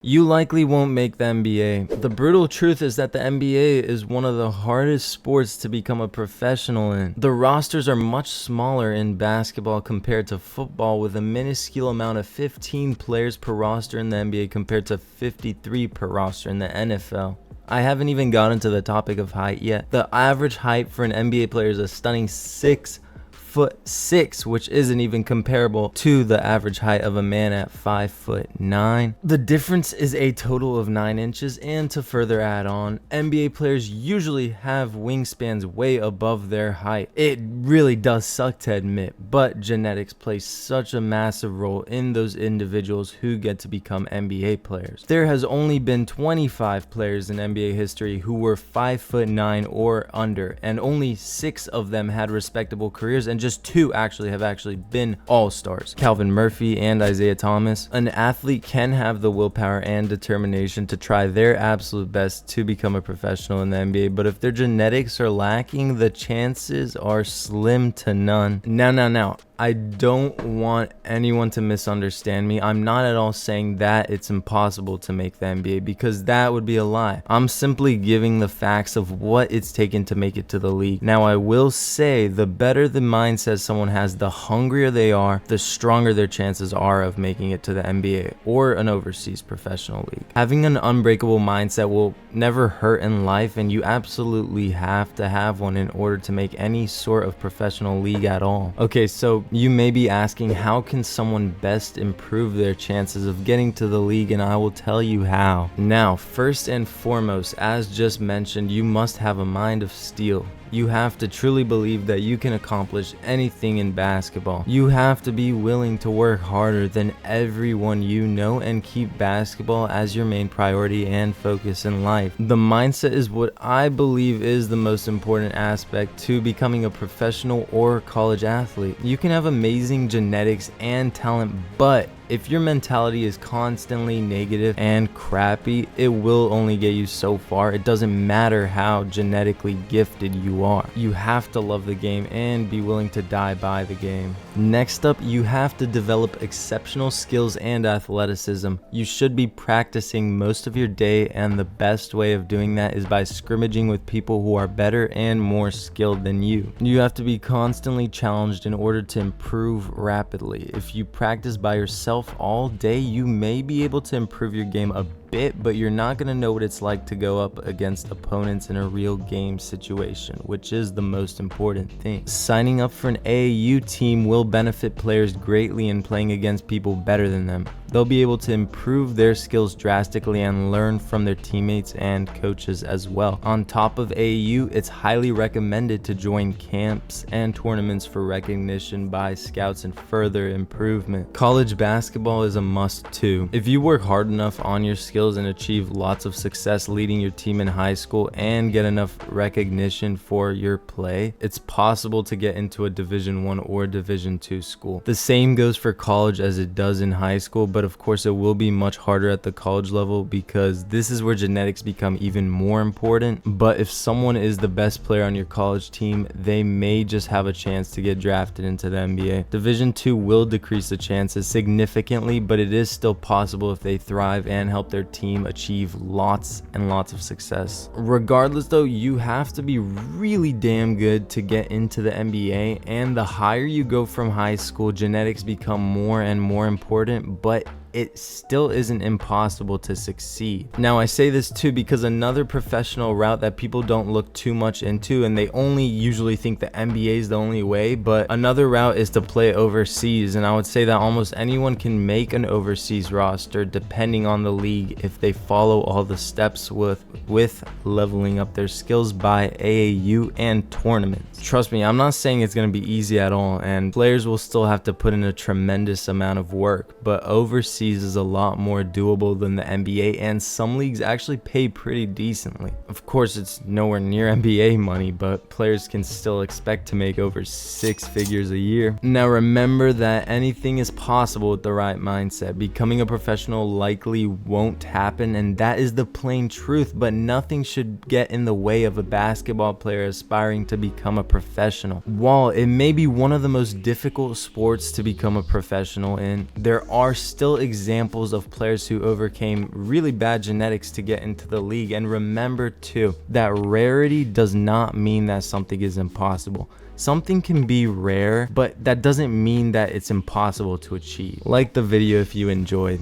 You likely won't make the NBA. The brutal truth is that the NBA is one of the hardest sports to become a professional in. The rosters are much smaller in basketball compared to football, with a minuscule amount of 15 players per roster in the NBA compared to 53 per roster in the NFL. I haven't even gotten to the topic of height yet. The average height for an NBA player is a stunning 6'6", which isn't even comparable to the average height of a man at 5'9". The difference is a total of 9 inches, and to further add on, NBA players usually have wingspans way above their height. It really does suck to admit, but genetics plays such a massive role in those individuals who get to become NBA players. There has only been 25 players in NBA history who were 5'9" or under, and only 6 of them had respectable careers, and just 2 have been all-stars: Calvin Murphy and Isaiah Thomas. An athlete can have the willpower and determination to try their absolute best to become a professional in the NBA, but if their genetics are lacking, the chances are slim to none. Now, I don't want anyone to misunderstand me. I'm not at all saying that it's impossible to make the NBA, because that would be a lie. I'm simply giving the facts of what it's taken to make it to the league. Now, I will say the better the mindset someone has, the hungrier they are, the stronger their chances are of making it to the NBA or an overseas professional league. Having an unbreakable mindset will never hurt in life, and you absolutely have to have one in order to make any sort of professional league at all. Okay, so you may be asking, how can someone best improve their chances of getting to the league? And I will tell you how. Now, first and foremost, as just mentioned, you must have a mind of steel. You have to truly believe that you can accomplish anything in basketball. You have to be willing to work harder than everyone you know and keep basketball as your main priority and focus in life. The mindset is what I believe is the most important aspect to becoming a professional or college athlete. You can have amazing genetics and talent, but if your mentality is constantly negative and crappy, it will only get you so far. It doesn't matter how genetically gifted you are. You have to love the game and be willing to die by the game. Next up, you have to develop exceptional skills and athleticism. You should be practicing most of your day, and the best way of doing that is by scrimmaging with people who are better and more skilled than you. You have to be constantly challenged in order to improve rapidly. If you practice by yourself all day, you may be able to improve your game a bit, but you're not going to know what it's like to go up against opponents in a real game situation, which is the most important thing. Signing up for an AAU team will benefit players greatly in playing against people better than them. They'll be able to improve their skills drastically and learn from their teammates and coaches as well. On top of AAU, it's highly recommended to join camps and tournaments for recognition by scouts and further improvement. College basketball is a must too. If you work hard enough on your skills and achieve lots of success leading your team in high school and get enough recognition for your play, it's possible to get into a Division I or Division II school. The same goes for college as it does in high school, but of course it will be much harder at the college level, because this is where genetics become even more important. But if someone is the best player on your college team, they may just have a chance to get drafted into the NBA. Division II will decrease the chances significantly, but it is still possible if they thrive and help their team achieve lots and lots of success. Regardless though, you have to be really damn good to get into the NBA, and the higher you go from high school, genetics become more and more important, but it still isn't impossible to succeed. Now, I say this too because another professional route that people don't look too much into, and they only usually think the NBA is the only way, but another route is to play overseas, and I would say that almost anyone can make an overseas roster depending on the league if they follow all the steps with leveling up their skills by AAU and tournaments. Trust me, I'm not saying it's going to be easy at all, and players will still have to put in a tremendous amount of work, but overseas is a lot more doable than the NBA, and some leagues actually pay pretty decently. Of course, it's nowhere near NBA money, but players can still expect to make over 6 figures a year. Now, remember that anything is possible with the right mindset. Becoming a professional likely won't happen, and that is the plain truth, but nothing should get in the way of a basketball player aspiring to become a professional. While it may be one of the most difficult sports to become a professional in, there are still examples of players who overcame really bad genetics to get into the league. And remember too, that rarity does not mean that something is impossible. Something can be rare, but that doesn't mean that it's impossible to achieve. Like the video if you enjoyed.